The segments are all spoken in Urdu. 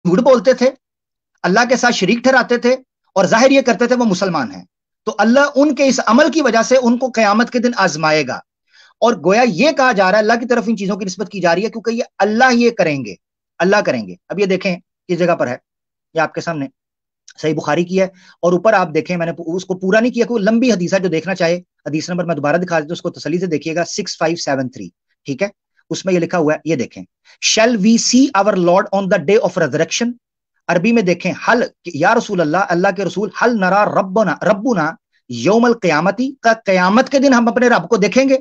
جھوٹ بولتے تھے, اللہ کے ساتھ شریک ٹھہراتے تھے, اور ظاہر یہ کرتے تھے وہ مسلمان ہیں, تو اللہ ان کے اس عمل کی وجہ سے ان کو قیامت کے دن آزمائے گا. اور گویا یہ کہا جا رہا ہے, اللہ کی طرف ان چیزوں کی نسبت کی جا رہی ہے کیونکہ یہ اللہ یہ کریں گے, اللہ کریں گے. اب یہ دیکھیں کس جگہ پر ہے, یہ آپ کے سامنے صحیح بخاری کی ہے, اور اوپر آپ دیکھیں, میں نے اس کو پورا نہیں کیا, کوئی لمبی حدیث ہے, جو دیکھنا چاہے حدیث نمبر میں دوبارہ دکھا دیتا ہوں, اس کو تسلی سے دیکھیے گا, 6573. ٹھیک ہے, اس میں یہ لکھا ہوا ہے, یہ دیکھیں, shall we see our Lord on the day of resurrection. عربی میں دیکھیں, حل یا رسول اللہ, اللہ کے رسول, حل نرا ربنا یوم القیامتی, کا قیامت کے دن ہم اپنے رب کو دیکھیں گے.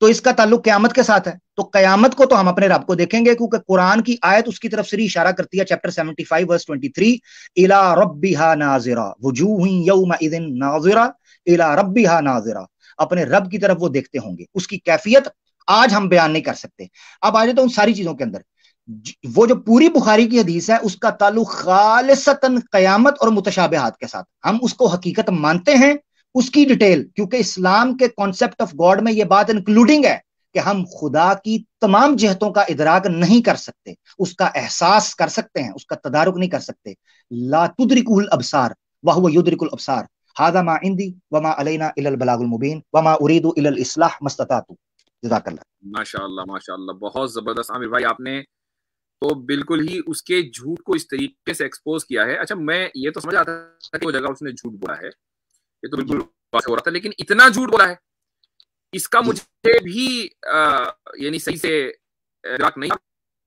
تو اس کا تعلق قیامت کے ساتھ ہے, تو قیامت کو تو ہم اپنے رب کو دیکھیں گے, کیونکہ قرآن کی آیت اس کی طرف سے اشارہ کرتی ہے, چیپٹر 75 ورس 23, الی ربها ناظرہ وجوہ یومئذ ناظرہ الی ربها ناظرہ, اپنے رب کی طرف وہ دیکھتے ہوں گے. اس کی کیفیت آج ہم بیان نہیں کر سکتے. اب آ جاتا ہوں ان ساری چیزوں کے اندر, وہ جو پوری بخاری کی حدیث ہے اس کا تعلق خالصتاً قیامت اور متشابہات کے ساتھ, ہم اس کو حقیقت مانتے ہیں, اس کی ڈیٹیل, کیونکہ اسلام کے کانسیپٹ آف گاڈ میں یہ بات انکلوڈنگ ہے کہ ہم خدا کی تمام جہتوں کا ادراک نہیں کر سکتے, اس کا احساس کر سکتے ہیں, اس کا تدارک نہیں کر سکتے. لا تدرکہ الابصار وہو یدرک الابصار, ھذا ما عندی وما علینا الا البلاغ المبین وما اريد الا الاصلاح ما استطعت. جزاک اللہ. ماشاءاللہ ماشاءاللہ, بہت زبردست عامر بھائی, آپ نے تو بالکل ہی اس کے جھوٹ کو اس طریقے سے ایکسپوز کیا ہے. اچھا, میں یہ تو سمجھ آتا ہے کہ وہ جگہ اس نے جھوٹ بولا ہے, یہ تو بالکل واضح ہو رہا تھا, لیکن اتنا جھوٹ بولا ہے اس کا مجھے بھی یعنی صحیح سے ادراک نہیں,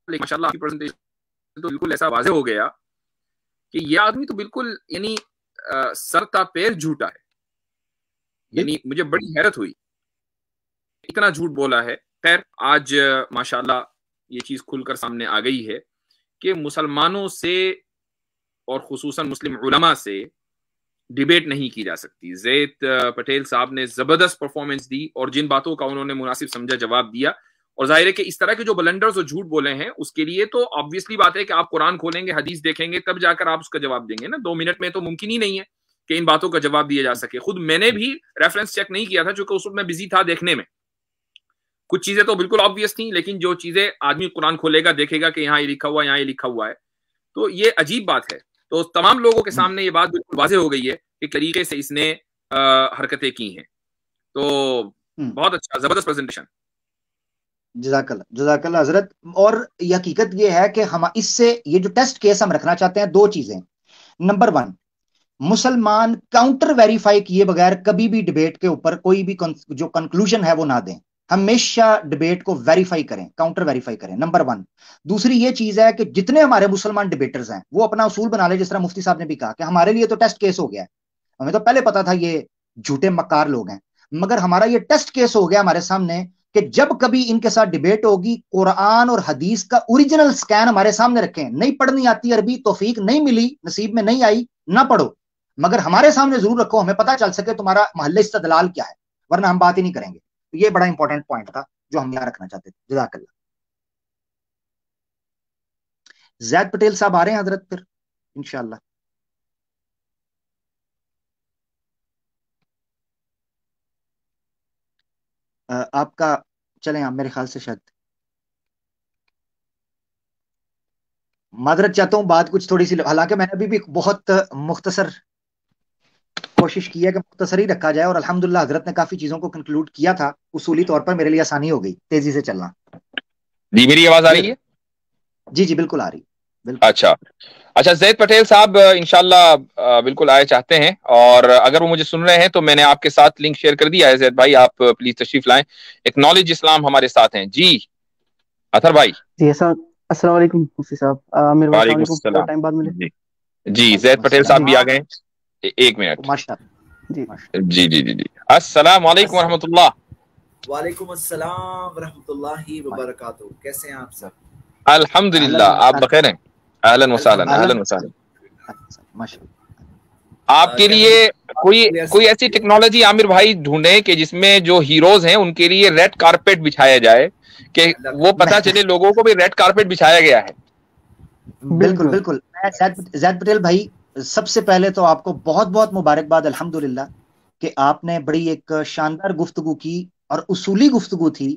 لیکن ماشاءاللہ آپ کی پریزنٹیشن تو بالکل ایسا واضح ہو گیا کہ یہ آدمی تو بالکل یعنی سر تا پیر جھوٹا ہے. یعنی مجھے بڑی حیرت ہوئی, اتنا جھوٹ بولا ہے. خیر, آج ماشاءاللہ یہ چیز کھل کر سامنے آ گئی ہے کہ مسلمانوں سے اور خصوصاً مسلم علماء سے ڈیبیٹ نہیں کی جا سکتی. زید پٹیل صاحب نے زبردست پرفارمنس دی, اور جن باتوں کا انہوں نے مناسب سمجھا جواب دیا. اور ظاہر ہے کہ اس طرح کے جو بلنڈرز اور جھوٹ بولے ہیں اس کے لیے تو آبویسلی بات ہے کہ آپ قرآن کھولیں گے, حدیث دیکھیں گے, تب جا کر آپ اس کا جواب دیں گے نا. 2 منٹ میں تو ممکن ہی نہیں ہے کہ ان باتوں کا جواب دیا جا سکے. خود میں نے بھی ریفرنس چیک نہیں کیا تھا چونکہ اس وقت میں بزی تھا دیکھنے میں. کچھ چیزیں تو بالکل آبویس تھیں, لیکن جو چیزیں آدمی قرآن کھولے گا دیکھے گا کہ یہاں یہ لکھا ہوا ہے, یہاں یہ لکھا ہوا ہے, تو یہ عجیب بات ہے. تو تمام لوگوں کے سامنے یہ بات بالکل واضح ہو گئی ہے کہ طریقے سے اس نے حرکتیں کی ہیں. تو بہت اچھا, زبردست پریزنٹیشن. جزاک اللہ, جزاک اللہ حضرت. اور یہ حقیقت یہ ہے کہ ہم اس سے یہ جو ٹیسٹ کیس ہم رکھنا چاہتے ہیں, 2 چیزیں. نمبر 1, مسلمان کاؤنٹر ویریفائی کیے بغیر کبھی بھی ڈیبیٹ کے اوپر کوئی بھی جو کنکلوژن ہے وہ نہ دیں. ہمیشہ ڈیبیٹ کو ویریفائی کریں, کاؤنٹر ویریفائی کریں, نمبر 1. دوسری یہ چیز ہے کہ جتنے ہمارے مسلمان ڈیبیٹرز ہیں وہ اپنا اصول بنا لیں, جس طرح مفتی صاحب نے بھی کہا کہ ہمارے لیے تو ٹیسٹ کیس ہو گیا ہے, ہمیں تو پہلے پتا تھا یہ جھوٹے مکار لوگ ہیں, مگر ہمارا یہ ٹیسٹ کیس ہو گیا ہمارے سامنے کہ جب کبھی ان کے ساتھ ڈیبیٹ ہوگی, قرآن اور حدیث کا اوریجنل سکین ہمارے سامنے رکھیں. نہیں پڑھنی آتی عربی, توفیق نہیں ملی, نصیب میں نہیں آئی, نہ پڑھو, مگر ہمارے سامنے ضرور رکھو, ہمیں پتہ چل سکے تمہارا محل استدلال کیا ہے, ورنہ ہم بات ہی نہیں کریں گے. تو یہ بڑا امپورٹنٹ پوائنٹ تھا جو ہم یہاں رکھنا چاہتے تھے. جزاک اللہ. زید پٹیل صاحب آ رہے ہیں حضرت پھر انشاءاللہ. آپ کا چلیں, آپ میرے خیال سے شاید معذرت چاہتا ہوں, بات کچھ تھوڑی سی, حالانکہ میں نے ابھی بھی بہت مختصر کوشش کی ہے کہ مختصر ہی رکھا جائے, اور الحمدللہ حضرت نے کافی چیزوں کو کنکلوڈ کیا تھا. اصولی طور پر میرے لیے آسانی ہو گئی تیزی سے چلنا. جی, میری آواز آ رہی ہے؟ جی جی بالکل آ رہی, بالکل. اچھا, زید پٹیل صاحب انشاءاللہ بالکل آئے چاہتے ہیں, اور اگر وہ مجھے سن رہے ہیں تو میں نے آپ کے ساتھ لنک شیئر کر دیا ہے. زید بھائی آپ پلیز تشریف لائیں, ایکنالج اسلام ہمارے ساتھ ہیں. جی اطہر بھائی. جی السلام علیکم مفتی صاحب. عامر بھائی السلام علیکم, بہت ٹائم بعد ملے. جی زید پٹیل صاحب بھی آ گئے. 1 منٹ. جی جی جی جی, السلام علیکم ورحمۃ اللہ. وعلیکم السلام ورحمۃ اللہ وبرکاتہ. کیسے ہیں آپ سب؟ الحمدللہ, آپ بخیر ہیں؟ اہلاً وسہلاً, اہلاً وسہلاً. آپ کے لیے کوئی ایسی ٹیکنالوجی عامر بھائی ڈھونڈیں کہ جس میں جو ہیروز ہیں ان کے لیے ریڈ کارپیٹ بچھایا جائے, کہ وہ پتہ چلے لوگوں کو بھی ریڈ کارپیٹ بچھایا گیا ہے. بالکل بالکل. زید پٹیل بھائی, سب سے پہلے تو آپ کو بہت بہت مبارکباد الحمدللہ کہ آپ نے بڑی ایک شاندار گفتگو کی اور اصولی گفتگو تھی.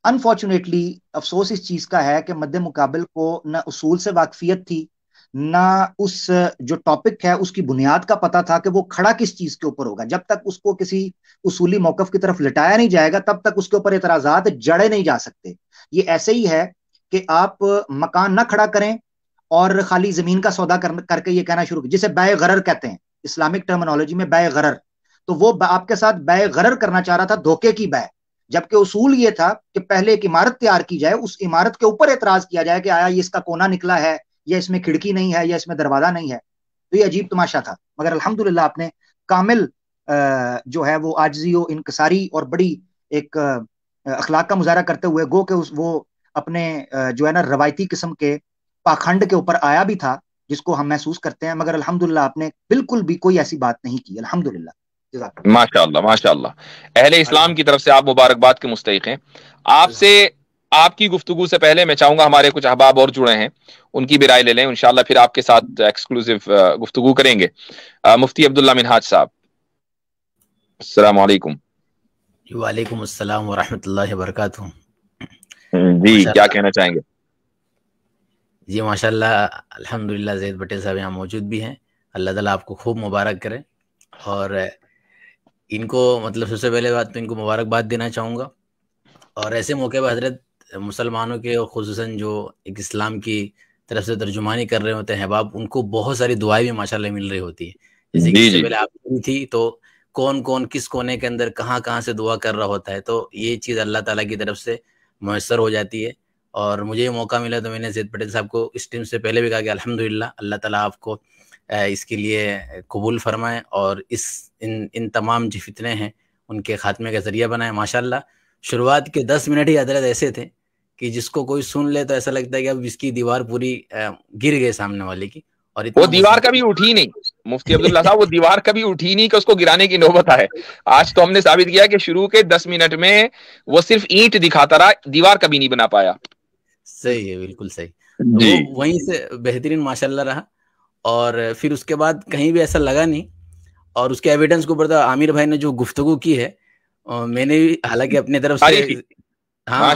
انفارچونیٹلی افسوس اس چیز کا ہے کہ مد مقابل کو نہ اصول سے واقفیت تھی, نہ اس جو ٹاپک ہے اس کی بنیاد کا پتا تھا کہ وہ کھڑا کس چیز کے اوپر ہوگا. جب تک اس کو کسی اصولی موقف کی طرف لٹایا نہیں جائے گا تب تک اس کے اوپر اعتراضات جڑے نہیں جا سکتے. یہ ایسے ہی ہے کہ آپ مکان نہ کھڑا کریں اور خالی زمین کا سودا کر کے یہ کہنا شروع جسے بیع غرر کہتے ہیں اسلامک ٹرمنالوجی میں، بیع غرر. تو وہ آپ کے ساتھ بیع غرر کرنا چاہ رہا تھا، دھوکے کی بیع، جبکہ اصول یہ تھا کہ پہلے ایک عمارت تیار کی جائے، اس عمارت کے اوپر اعتراض کیا جائے کہ آیا یہ اس کا کونا نکلا ہے یا اس میں کھڑکی نہیں ہے یا اس میں دروازہ نہیں ہے. تو یہ عجیب تماشا تھا، مگر الحمدللہ آپ نے کامل جو ہے وہ عاجزی و انکساری اور بڑی ایک اخلاق کا مظاہرہ کرتے ہوئے، گو کہ وہ اپنے جو ہے نا روایتی قسم کے پاکھنڈ کے اوپر آیا بھی تھا جس کو ہم محسوس کرتے ہیں، مگر الحمدللہ آپ نے بالکل بھی کوئی ایسی بات نہیں کی. الحمدللہ. ماشاء اللہ ماشاء اللہ. اہل اسلام کی طرف سے آپ مبارکباد کے مستحق ہیں. آپ سے آپ کی گفتگو سے پہلے میں چاہوں گا ہمارے کچھ احباب اور جڑے ہیں ان کی بھی رائے لے لیں، انشاءاللہ پھر آپ کے ساتھ ایکسکلوسیو گفتگو کریں گے. مفتی عبداللہ منہاج صاحب، السلام علیکم. وعلیکم السلام ورحمۃ اللہ وبرکاتہ. جی کیا کہنا چاہیں گے؟ جی ماشاء اللہ الحمدللہ زید پٹیل صاحب یہاں موجود بھی ہیں، اللہ تعالیٰ آپ کو خوب مبارک کرے. اور ان کو مطلب سب سے پہلے بات تو ان کو مبارکباد دینا چاہوں گا. اور ایسے موقع پر حضرت مسلمانوں کے اور خصوصاً جو ایک اسلام کی طرف سے ترجمانی کر رہے ہوتے ہیں احباب، ان کو بہت ساری دعائیں بھی ماشاءاللہ مل رہی ہوتی ہیں. جیسے کہ اس سے پہلے آپ کی تھی تو کون کون کس کونے کے اندر کہاں کہاں سے دعا کر رہا ہوتا ہے، تو یہ چیز اللہ تعالیٰ کی طرف سے میسر ہو جاتی ہے. اور مجھے یہ موقع ملا تو میں نے زید پٹیل صاحب کو اس ٹیم سے پہلے بھی کہا کہ الحمدللہ اللہ تعالیٰ آپ کو اس کے لیے قبول فرمائے اور ان تمام جو فتنے ہیں ان کے خاتمے کا ذریعہ بنائے. ماشاءاللہ شروعات کے 10 منٹ ہی حضرت ایسے تھے کہ جس کو کوئی سن لے تو ایسا لگتا ہے کہ اب اس کی دیوار پوری گر گئے سامنے والے کی. اور وہ دیوار کبھی اٹھی نہیں مفتی عبداللہ صاحب، وہ دیوار کبھی اٹھی نہیں کہ اس کو گرانے کی نوبت آئے. آج تو ہم نے ثابت کیا کہ شروع کے 10 منٹ میں وہ صرف اینٹ دکھاتا رہا، دیوار کبھی نہیں بنا پایا. صحیح ہے، بالکل صحیح. وہ وہیں سے بہترین ماشاءاللہ رہا. اور پھر اس کے بعد کہیں بھی ایسا لگا نہیں. اور اس کے ایویڈنس کو اوپر عامر بھائی نے جو گفتگو کی ہے، میں نے بھی حالانکہ اپنے طرف سے ہاں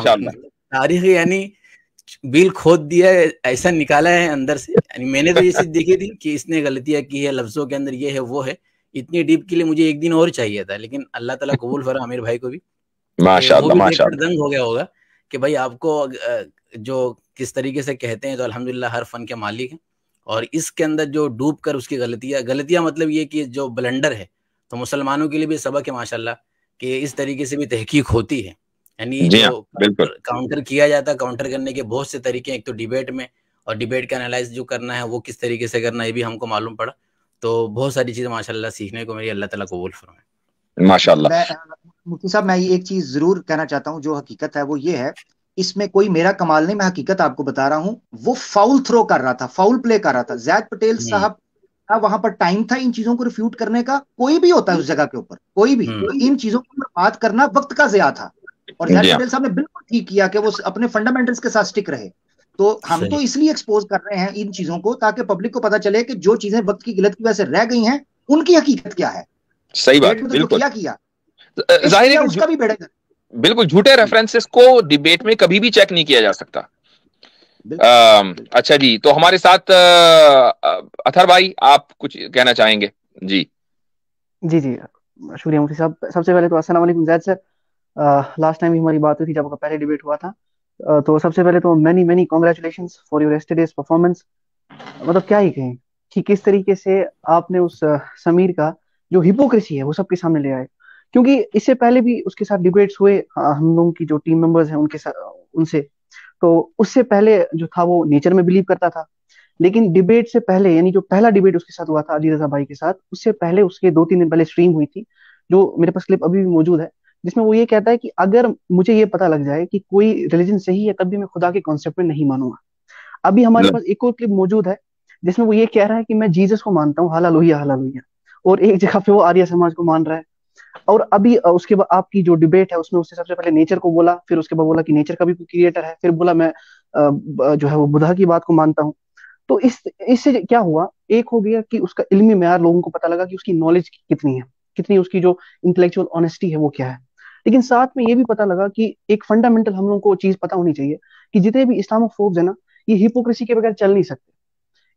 تاریخ یعنی بیل کھود دیا ہے، ایسا نکالا ہے اندر سے. یعنی میں نے تو یہ چیز دیکھی تھی کہ اس نے غلطیاں کی ہے، لفظوں کے اندر یہ ہے وہ ہے. اتنی ڈیپ کے لیے مجھے ایک دن اور چاہیے تھا، لیکن اللہ تعالیٰ قبول فرما عامر بھائی کو بھی. وہ بھی دیکھ کر دنگ ہو گیا ہوگا کہ بھائی آپ کو جو کس طریقے سے کہتے ہیں تو الحمدللہ ہر فن کے مالک ہیں. اور اس کے اندر جو ڈوب کر اس کی غلطیاں مطلب یہ کہ جو بلنڈر ہے تو مسلمانوں کے لیے بھی سبق ہے ماشاءاللہ کہ اس طریقے سے بھی تحقیق ہوتی ہے. یعنی جو کاؤنٹر کیا جاتا ہے، کاؤنٹر کرنے کے بہت سے طریقے ہیں. ایک تو ڈیبیٹ میں، اور ڈیبیٹ کا انالائز جو کرنا ہے وہ کس طریقے سے کرنا ہے یہ بھی ہم کو معلوم پڑا. تو بہت ساری چیزیں ماشاءاللہ سیکھنے کو میری، اللہ تعالیٰ قبول فرمائے. ماشاءاللہ. مفتی صاحب میں ایک چیز ضرور کہنا چاہتا ہوں، جو حقیقت ہے وہ یہ ہے، اس میں کوئی میرا کمال نہیں، میں حقیقت آپ کو بتا رہا ہوں. وہ فاؤل تھرو کر رہا تھا، فاؤل پلے کر رہا تھا. زید پٹیل صاحب کا وہاں پر ٹائم تھا ان چیزوں کو ریفیوٹ کرنے کا. کوئی بھی ہوتا ہے اس جگہ کے اوپر، کوئی بھی، ان چیزوں پر بات کرنا وقت کا ضیاع تھا. اور زید پٹیل صاحب نے بالکل ٹھیک کیا کہ وہ اپنے فنڈامنٹلز کے ساتھ سٹک رہے. تو ہم تو اس لیے ایکسپوز کر رہے ہیں ان چیزوں کو تاکہ پبلک کو پتا چلے کہ جو چیزیں وقت کی قلت کی وجہ سے رہ گئی ہیں ان کی حقیقت کیا ہے. صحیح بات، بالکل کیا ظاہر ہے اس کا بھی بیڑے گا. بالکل جھوٹے ریفرنسز کو ڈیبیٹ میں کبھی بھی چیک نہیں کیا جا سکتا. اچھا جی، تو ہمارے ساتھ اطہر بھائی آپ کچھ کہنا چاہیں گے؟ جی جی جی شکریہ مفتی صاحب. سب سے پہلے تو السلام علیکم. زید سر، لاسٹ ٹائم بھی ہماری بات ہوئی تھی جب آپ کا پہلے ڈیبیٹ ہوا تھا، تو سب سے پہلے تو many congratulations for your yesterday's performance. مطلب کیا ہی کہیں کہ کس طریقے سے آپ نے اس سمیر کا جو ہپوکریسی ہے وہ سب کے سامنے لے آئے. کیونکہ اس سے پہلے بھی اس کے ساتھ ڈیبیٹس ہوئے ہم لوگوں کی جو ٹیم ممبرز ہیں ان سے، تو اس سے پہلے جو تھا وہ نیچر میں بلیو کرتا تھا. لیکن ڈیبیٹ سے پہلے، یعنی جو پہلا ڈیبیٹ اس کے ساتھ ہوا تھا علی رضا بھائی کے ساتھ، اس سے پہلے اس کے 2-3 دن پہلے اسٹریم ہوئی تھی جو میرے پاس کلپ ابھی بھی موجود ہے، جس میں وہ یہ کہتا ہے کہ اگر مجھے یہ پتا لگ جائے کہ کوئی ریلیجن صحیح ہے تب بھی میں خدا کے کانسیپٹ میں نہیں مانوں گا. ابھی ہمارے پاس ایک اور کلپ موجود ہے جس میں وہ یہ کہہ رہا ہے کہ میں جیزس کو مانتا ہوں، ہاللویا ہاللویا، اور ایک جگہ پہ وہ آریہ سماج کو مان رہا ہے. اور ابھی اس کے بعد آپ کی جو ڈیبیٹ ہے اس میں اس نے سب سے پہلے نیچر کو بولا، پھر اس کے بعد بولا کہ نیچر کا بھی کوئی کریٹر ہے، پھر بولا میں جو ہے وہ بدھا کی بات کو مانتا ہوں. تو اس سے کیا ہوا، ایک ہو گیا کہ اس کا علمی معیار لوگوں کو پتا لگا کہ اس کی نالج کتنی ہے، کتنی اس کی جو انٹلیکچوئل آنیسٹی ہے وہ کیا ہے. لیکن ساتھ میں یہ بھی پتا لگا کہ ایک فنڈامنٹل ہم لوگوں کو چیز پتا ہونی چاہیے کہ جتنے بھی اسلامک فوبز ہیں نا، یہ ہپوکریسی کے بغیر چل نہیں سکتے.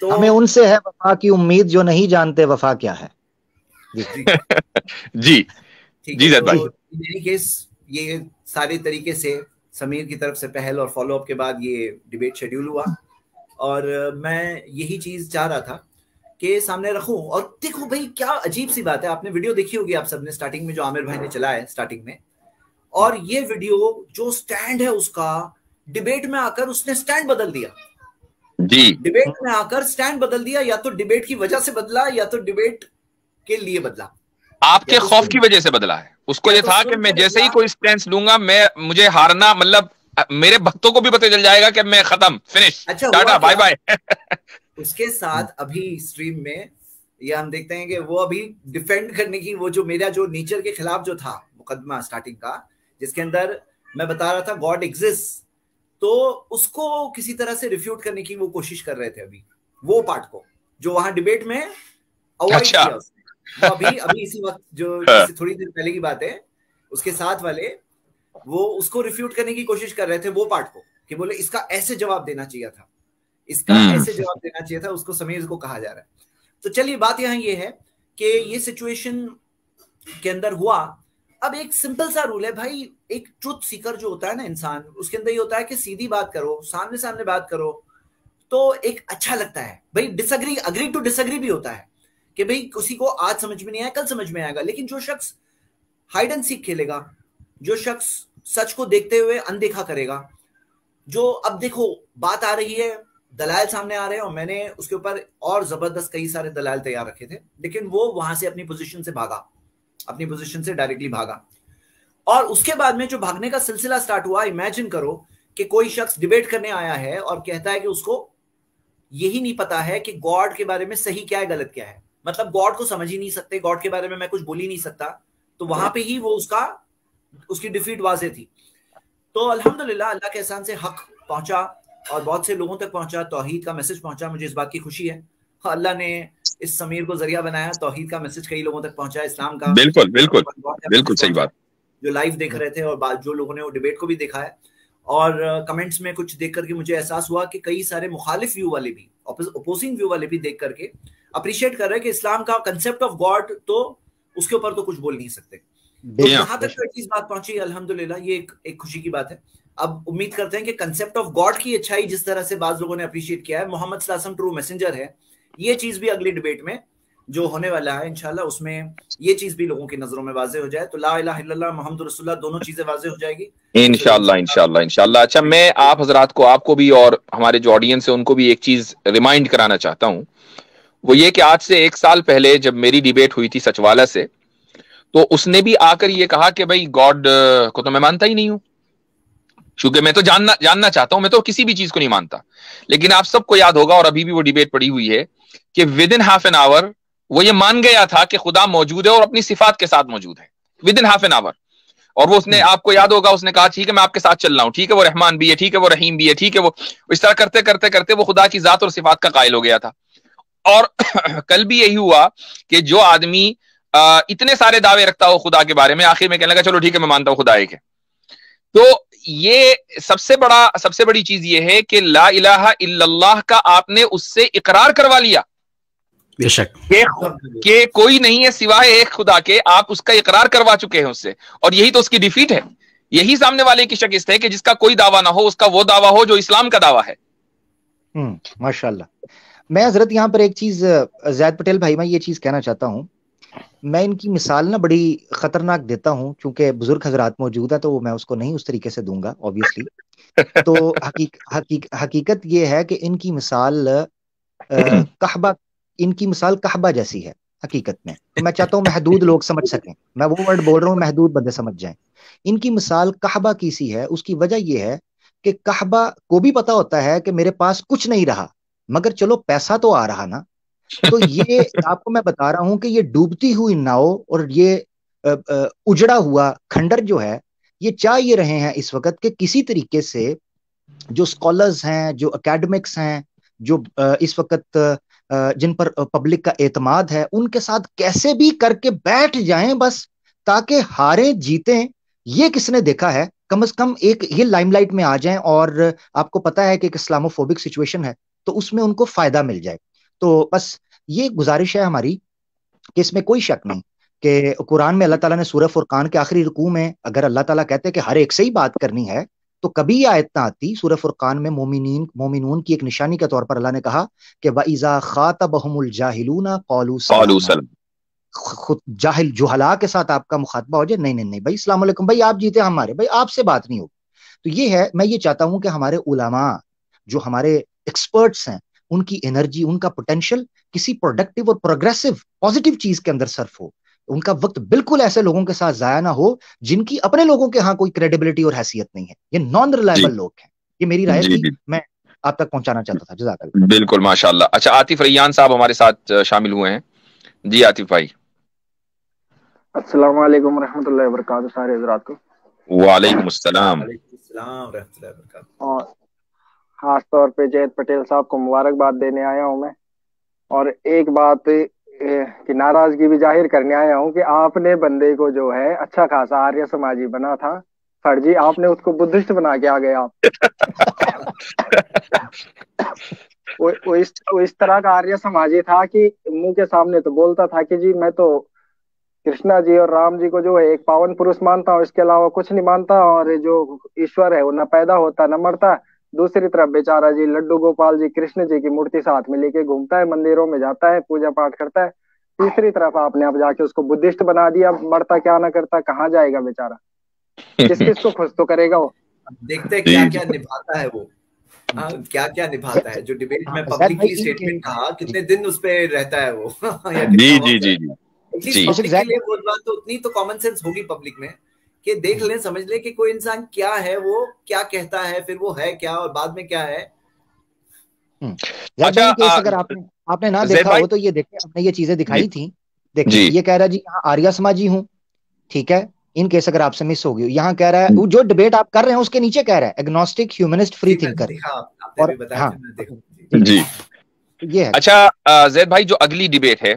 تو ہمیں ان سے ہے وفا کی امید جو نہیں جانتے وفا کیا ہے. جی جی زید بھائی. یعنی کیس یہ سارے طریقے سے سمیر کی طرف سے پہل اور فالو اپ کے بعد یہ ڈیبیٹ شیڈیول ہوا, اور میں یہی چیز چاہ رہا تھا کہ سامنے رکھوں. اور دیکھو بھائی کیا عجیب سی بات ہے, آپ نے ویڈیو دیکھی ہوگی آپ سب نے اسٹارٹنگ میں جو عامر بھائی نے چلایا ہے اسٹارٹنگ میں, اور یہ ویڈیو جو سٹینڈ ہے اس کا, ڈیبیٹ میں آ کر اس نے سٹینڈ بدل دیا. جی ڈیبیٹ میں آ کر سٹینڈ بدل دیا, یا تو ڈیبیٹ کی وجہ سے بدلا یا تو ڈیبیٹ کے لیے بدلا. آپ کے خوف کی وجہ سے بدلا ہے. اس کو یہ تھا کہ میں جیسے ہی کوئی سٹینس لوں گا مجھے ہارنا, مطلب میرے بھکتوں کو بھی پتہ چل جائے گا کہ میں ختم, فنش, ٹاٹا بائے بائے. اس کے ساتھ ابھی اسٹریم میں یہ ہم دیکھتے ہیں کہ وہ ابھی ڈیفینڈ کرنے کی, وہ جو میرا جو نیچر کے خلاف جو تھا مقدمہ اسٹارٹنگ کا, جس کے اندر میں بتا رہا تھا گاڈ ایگزسٹ, تو اس کو کسی طرح سے ریفیوٹ کرنے کی وہ کوشش کر رہے تھے ابھی, وہ پارٹ کو جو وہاں ڈیبیٹ میں اوائڈ کیا اس نے. ابھی اسی وقت جو تھوڑی دیر پہلے کی بات ہے, اس کے ساتھ والے وہ اس کو ریفیوٹ کرنے کی کوشش کر رہے تھے وہ پارٹ کو, کہ بولے اس کا ایسے جواب دینا چاہیے تھا, اس کا ایسے جواب دینا چاہیے تھا, اس کو سمیر کو کہا جا رہا ہے. تو چلیے بات یہاں یہ ہے کہ یہ سچویشن کے اندر ہوا. اب ایک سمپل سا رول ہے بھائی, ایک ٹروتھ سیکر جو ہوتا ہے نا انسان, اس کے اندر یہ ہوتا ہے کہ سیدھی بات کرو, سامنے بات کرو, تو ایک اچھا لگتا ہے بھائی. Disagree, agree to disagree بھی ہوتا ہے کہ بھئی کسی کو آج سمجھ میں نہیں آیا کل سمجھ میں آئے گا, لیکن جو شخص ہائیڈ اینڈ سیک کھیلے گا, جو شخص سچ کو دیکھتے ہوئے اندیکھا کرے گا, جو اب دیکھو بات آ رہی ہے, دلائل سامنے آ رہے ہیں, اور میں نے اس کے اوپر اور زبردست کئی سارے دلائل تیار رکھے تھے, لیکن وہ وہاں سے اپنی پوزیشن سے بھاگا, اپنی پوزیشن سے ڈائریکٹلی بھاگا. اور اس کے بعد میں جو بھاگنے کا سلسلہ سٹارٹ ہوا, امیجن کرو کہ کوئی شخص ڈیبیٹ کرنے آیا ہے اور کہتا ہے کہ اس کو یہی نہیں پتا ہے کہ گاڈ کے بارے میں صحیح کیا ہے غلط کیا ہے, مطلب گاڈ کو سمجھ ہی نہیں سکتے, گاڈ کے بارے میں کچھ بول ہی نہیں سکتا. تو وہاں پہ ہی وہ اس کی ڈیفیٹ واضح تھی. تو الحمدللہ اللہ کے احسان سے حق پہنچا اور بہت سے لوگوں تک پہنچا, توحید کا میسج پہنچا. مجھے اس بات کی خوشی ہے, اللہ نے اس سمیر کو ذریعہ بنایا, توحید کا میسج کئی لوگوں تک پہنچا, اسلام کا. بالکل بالکل بالکل صحیح بات. جو لائیو دیکھ رہے تھے اور جو لوگوں نے وہ ڈیبیٹ کو بھی دیکھا ہے, اور کمنٹس میں کچھ دیکھ کر کے مجھے احساس ہوا کہ کئی سارے مخالف ویو والے بھی, اپوزنگ ویو والے بھی دیکھ کر کے اپریشیٹ کر رہے کہ اسلام کا کنسپٹ آف گاڈ, تو اس کے اوپر تو کچھ بول نہیں سکتے. تو یہاں تک کوئی چیز بات پہنچی, الحمدللہ یہ ایک خوشی کی بات ہے. اب امید کرتے ہیں کہ کنسپٹ آف گاڈ کی اچھائی جس طرح سے بعض لوگوں نے اپریشیٹ کیا ہے, محمد صلی اللہ علیہ وسلم ٹرو میسنجر ہے, یہ چیز بھی اگلی ڈیبیٹ میں جو ہونے والا ہے انشاءاللہ اس میں یہ چیز بھی لوگوں کی نظروں میں واضح ہو جائے, تو لا الہ الا اللہ محمد رسول اللہ دونوں چیزیں واضح ہو جائے گی انشاءاللہ انشاءاللہ انشاءاللہ. اچھا, میں آپ حضرات کو, آپ کو بھی اور ہمارے جو آڈینس ہے ان کو بھی ایک چیز ریمائنڈ کرانا چاہتا ہوں, وہ یہ کہ آج سے 1 سال پہلے جب میری ڈیبیٹ ہوئی تھی سچوالا سے, تو اس نے بھی آ کر یہ کہا کہ بھائی گاڈ کو تو میں مانتا ہی نہیں ہوں, کیونکہ میں تو جاننا چاہتا ہوں, میں تو کسی بھی چیز کو نہیں مانتا. لیکن آپ سب کو یاد ہوگا, اور ابھی بھی وہ ڈیبیٹ پڑی ہوئی ہے, کہ with in half an hour وہ یہ مان گیا تھا کہ خدا موجود ہے اور اپنی صفات کے ساتھ موجود ہے, with in half an hour. اور وہ اس نے, آپ کو یاد ہوگا, اس نے کہا ٹھیک ہے میں آپ کے ساتھ چل رہا ہوں, ٹھیک ہے وہ رحمان بھی ہے, ٹھیک ہے وہ رحیم بھی ہے, ٹھیک ہے وہ, اس طرح کرتے کرتے کرتے وہ خدا کی ذات اور صفات کا قائل ہو گیا تھا. اور کل بھی یہی ہوا کہ جو آدمی اتنے سارے دعوے رکھتا ہو خدا کے بارے میں, آخر میں کہنے لگا چلو ٹھیک ہے میں مانتا ہوں خدا ایک ہے. تو یہ سب سے بڑی چیز یہ ہے کہ لا الہ الا اللہ کا آپ نے اس سے اقرار کروا لیا, بے شک کہ کوئی نہیں ہے سوائے ایک خدا کے, آپ اس کا اقرار کروا چکے ہیں اس سے, اور یہی تو اس کی ڈیفیٹ ہے. یہی سامنے والے کی شکست ہے کہ جس کا کوئی دعویٰ نہ ہو اس کا وہ دعویٰ ہو جو اسلام کا دعویٰ ہے. ماشاءاللہ. میں حضرت یہاں پر ایک چیز, زید پٹیل بھائی, میں یہ چیز کہنا چاہتا ہوں, میں ان کی مثال نا بڑی خطرناک دیتا ہوں, چونکہ بزرگ حضرات موجود ہیں تو میں اس کو نہیں اس طریقے سے دوں گا obviously. تو حقیقت یہ ہے کہ ان کی مثال کعبہ جیسی ہے حقیقت میں. تو میں چاہتا ہوں محدود لوگ سمجھ سکیں, میں وہ ورڈ بول رہا ہوں محدود بندے سمجھ جائیں. ان کی مثال کعبہ کی سی ہے. اس کی وجہ یہ ہے کہ کعبہ کو بھی پتا ہوتا ہے کہ میرے پاس کچھ نہیں رہا, مگر چلو پیسہ تو آ رہا نا. تو یہ آپ کو میں بتا رہا ہوں کہ یہ ڈوبتی ہوئی ناؤ اور یہ اجڑا ہوا کھنڈر جو ہے, یہ چاہ یہ رہے ہیں اس وقت کہ کسی طریقے سے جو اسکالرز ہیں, جو اکیڈمکس ہیں, جو اس وقت جن پر پبلک کا اعتماد ہے, ان کے ساتھ کیسے بھی کر کے بیٹھ جائیں بس, تاکہ ہاریں جیتیں. یہ کس نے دیکھا ہے, کم از کم ایک یہ لائم لائٹ میں آ جائیں. اور آپ کو پتا ہے کہ ایک اسلاموفوبک سچویشن ہے, تو اس میں ان کو فائدہ مل جائے. تو بس یہ گزارش ہے ہماری کہ اس میں کوئی شک نہیں کہ قرآن میں اللہ تعالیٰ نے سورہ فرقان کے آخری رکوع میں اگر اللہ تعالیٰ کہتے کہ ہر ایک سے ہی بات کرنی ہے تو کبھی یہ آیت نہ آتی. سورہ فرقان میں مومنون کی ایک نشانی کے طور پر اللہ نے کہا کہ وَإِذَا خَاطَبَهُمُ الْجَاهِلُونَ قَالُوا سَلَامًا. جاہل جہلا کے ساتھ آپ کا مخاطبہ ہو جائے, نہیں بھائی السلام علیکم, بھائی آپ جیتے ہمارے, بھائی آپ سے بات نہیں ہوگی. تو یہ ہے, میں یہ چاہتا ہوں کہ ہمارے علماء جو ہمارے ایکسپرٹس ہیں ان کی انرجی, ان کا پوٹینشیل کسی پروڈکٹیو اور پروگریسو پازیٹیو چیز کے اندر صرف ہو. ان کا وقت بالکل ایسے لوگوں کے ساتھ ضائع نہ ہو جن کی اپنے لوگوں کے ہاں کوئی کریڈیبلٹی اور حیثیت نہیں ہے. یہ نان ریلائبل لوگ ہیں. یہ میری رائے تھی, میں آپ تک پہنچانا چاہتا تھا. جزاک اللہ. بالکل, ماشاءاللہ. اچھا, عاطف ریان صاحب ہمارے ساتھ شامل ہوئے ہیں. جی عاطف بھائی. السلام علیکم ورحمۃ اللہ وبرکاتہ سارے حضرات کو. وعلیکم السلام. وعلیکم السلام ورحمۃ اللہ وبرکاتہ. اور خاص طور پہ جید پٹیل صاحب کو مبارکباد دینے آیا ہوں میں, اور ایک بات کی ناراضگی بھی ظاہر کرنے آیا ہوں کہ آپ نے بندے کو جو ہے اچھا خاصا آریہ سماجی بنا تھا, فرجی آپ نے اس کو بدھسٹ بنا کے آ گئے. آپ وہ اس طرح کا آریہ سماجی تھا کہ منہ کے سامنے تو بولتا تھا کہ جی میں تو کرشنا جی اور رام جی کو جو ہے ایک پاون پروش مانتا ہوں, اس کے علاوہ کچھ نہیں مانتا, اور جو ایشور ہے وہ نہ پیدا ہوتا نہ مرتا. دوسری طرف بیچارہ جی لڈو گوپال جی کرشن جی کی مورتی ساتھ میں لے کے گھومتا ہے, مندروں میں جاتا ہے, پوجا پاٹ کرتا ہے. تیسری طرف آپ نے اب جا کے اس کو بدھسٹ بنا دیا, مرتا کیا نہ کرتا, کہاں جائے گا بیچارہ, کس کو خوش تو کرے گا وہ. دیکھتے ہیں کیا کیا نبھاتا ہے وہ, کیا کیا نبھاتا ہے. جو ڈیبیٹ میں پبلکلی اسٹیٹمنٹ کہا کتنے دن اس پہ رہتا ہے وہ. جی اتنی تو کامن سینس ہوگی پبلک میں کہ دیکھ لیں, سمجھ لیں کہ کوئی انسان کیا ہے, وہ کیا کہتا ہے, پھر وہ ہے کیا اور بعد میں کیا ہے. اچھا, اگر آپ نے نہ دیکھا ہو تو یہ دیکھیں, آپ نے یہ چیزیں دکھائی تھی. دیکھیں یہ کہہ رہا ہے جی یہاں آریہ سماجی ہوں, ٹھیک ہے, ان کیس اگر آپ سے مس ہوگی. یہاں کہہ رہا ہے جو ڈبیٹ آپ کر رہے ہیں اس کے نیچے کہہ رہا ہے ایگنوسٹک ہیومنسٹ فری تھنکر. جی یہ ہے. اچھا زید بھائی, جو اگلی ڈبیٹ ہے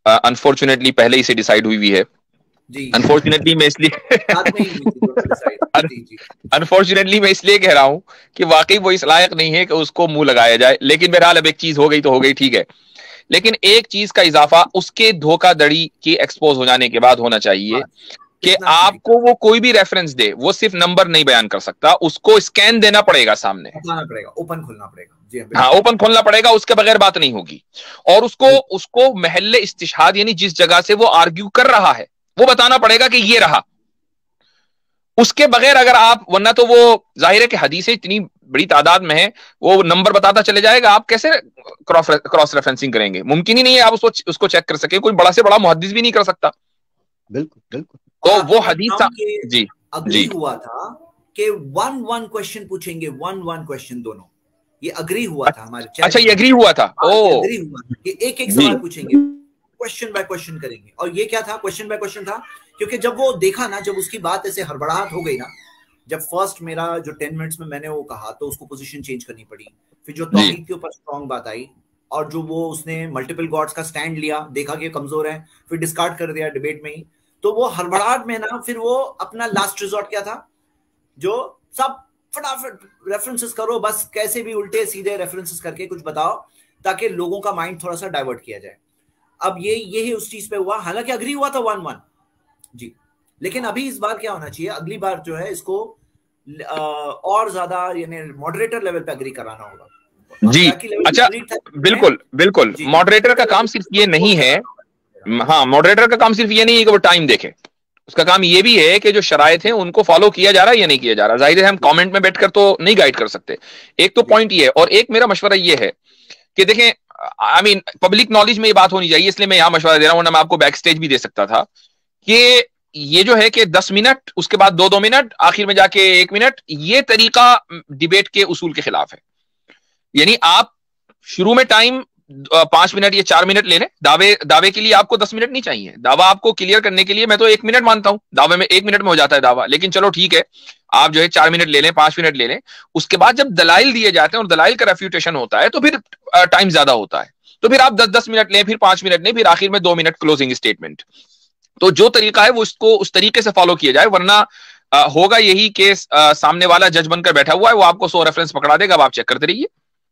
انفارچونیٹلی پہلے ہی سے ڈیسائیڈ ہوئی ہے. انفارچونیٹلی میں اس لیے کہہ رہا ہوں کہ واقعی وہ اس لائق نہیں ہے کہ اس کو منہ لگایا جائے, لیکن بہرحال اب ایک چیز ہو گئی تو ہو گئی, ٹھیک ہے. لیکن ایک چیز کا اضافہ اس کے دھوکہ دڑی کے ایکسپوز ہو جانے کے بعد ہونا چاہیے کہ آپ کو وہ کوئی بھی ریفرنس دے, وہ صرف نمبر نہیں بیان کر سکتا, اس کو اسکین دینا پڑے گا سامنے, اوپن کھولنا پڑے گا. ہاں اوپن کھولنا پڑے گا, اس کے بغیر بات نہیں ہوگی. اور اس کو محل استشہاد یعنی جس جگہ سے وہ آرگیو کر رہا ہے وہ بتانا پڑے گا کہ یہ رہا. اس کے بغیر اگر آپ, ورنہ تو وہ ظاہر ہے کہ حدیثیں اتنی بڑی تعداد میں ہے, وہ نمبر بتاتا چلے جائے گا, آپ کیسے کراس ریفرنسنگ کریں گے؟ ممکن ہی نہیں ہے آپ اس کو چیک کر سکیں. کوئی بڑا سے بڑا محدث بھی نہیں کر سکتا. بالکل بالکل. تو وہ حدیث اگری ہوا تھا کہ ون کوشچن پوچھیں گے, ون کوشچن دونوں, یہ اگری ہوا تھا ہمارے. اچھا یہ اگری ہوا تھا, ایک سوال پوچھیں گے, کوشچن بائی کوشچن کریں گے. اور یہ کیا تھا, کوشچن بائی کوشچن تھا کیونکہ جب وہ دیکھا نا, جب اس کی بات ایسے ہڑبڑاہٹ ہو گئی نا, جب فرسٹ میرا جو 10 منٹس میں نے وہ کہا تو اس کو پوزیشن چینج کرنی پڑی. پھر جو توحید کے اوپر اسٹرانگ بات آئی, اور جو وہ اس نے ملٹیپل گاڈز کا سٹینڈ لیا, دیکھا کہ کمزور ہے, پھر ڈسکارڈ کر دیا ڈیبیٹ میں ہی. تو وہ ہڑبڑاہٹ میں نا, پھر وہ اپنا لاسٹ ریزورٹ کیا تھا, جو سب فٹافٹ ریفرنسز کرو, بس کیسے بھی الٹے سیدھے ریفرنسز کر کے کچھ بتاؤ تاکہ لوگوں کا مائنڈ تھوڑا سا ڈائیورٹ کیا جائے. اب یہی اس چیز پہ ہوا, حالانکہ اگری ہوا تھا 1-1 جی. لیکن ابھی اس بار کیا ہونا چاہیے, اگلی بار جو ہے اس کو اور زیادہ یعنی ماڈریٹر لیول پہ اگری کرانا ہوگا. جی اچھا بالکل. ماڈریٹر کا کام صرف یہ نہیں ہے, ہاں ماڈریٹر کا کام صرف یہ نہیں ہے کہ وہ ٹائم دیکھے, اس کا کام یہ بھی ہے کہ جو شرائط ہیں ان کو فالو کیا جا رہا ہے یا نہیں کیا جا رہا. ظاہر ہے ہم کامنٹ میں بیٹھ کر تو نہیں گائیڈ کر سکتے. ایک تو پوائنٹ یہ ہے, اور ایک میرا مشورہ یہ ہے کہ دیکھیں پبلک نالج میں یہ بات ہونی چاہیے, اس لیے میں یہاں مشورہ دے رہا ہوں, ورنہ میں آپ کو بیک سٹیج بھی دے سکتا تھا. کہ یہ جو ہے کہ 10 منٹ, اس کے بعد 2 منٹ, آخر میں جا کے 1 منٹ, یہ طریقہ ڈیبیٹ کے اصول کے خلاف ہے. یعنی آپ شروع میں ٹائم 5 منٹ یا 4 منٹ لے لیں. دعوے کے لیے آپ کو 10 منٹ نہیں چاہیے. دعویٰ آپ کو کلیئر کرنے کے لیے میں تو 1 منٹ مانتا ہوں, دعوے میں 1 منٹ میں ہو جاتا ہے دعویٰ. لیکن چلو ٹھیک ہے, آپ جو ہے 4 منٹ لے لیں, 5 منٹ لے لیں. اس کے بعد جب دلائل دیے جاتے ہیں اور دلائل کا ریفیوٹیشن ہوتا ہے تو پھر ٹائم زیادہ ہوتا ہے. تو پھر آپ 10 منٹ لیں, پھر 5 منٹ لیں, پھر آخر میں 2 منٹ کلوزنگ اسٹیٹمنٹ. تو جو طریقہ ہے وہ اس کو اس طریقے سے فالو کیا جائے, ورنہ ہوگا یہی کہ سامنے والا جج بن کر بیٹھا ہوا ہے, وہ آپ کو 100 ریفرنس پکڑا دے گا, اب آپ چیک کرتے رہیے.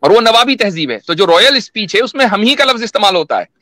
اور وہ نوابی تہذیب ہے. تو جو رائل اسپیچ ہے اس میں ہم ہی کا لفظ استعمال ہوتا ہے.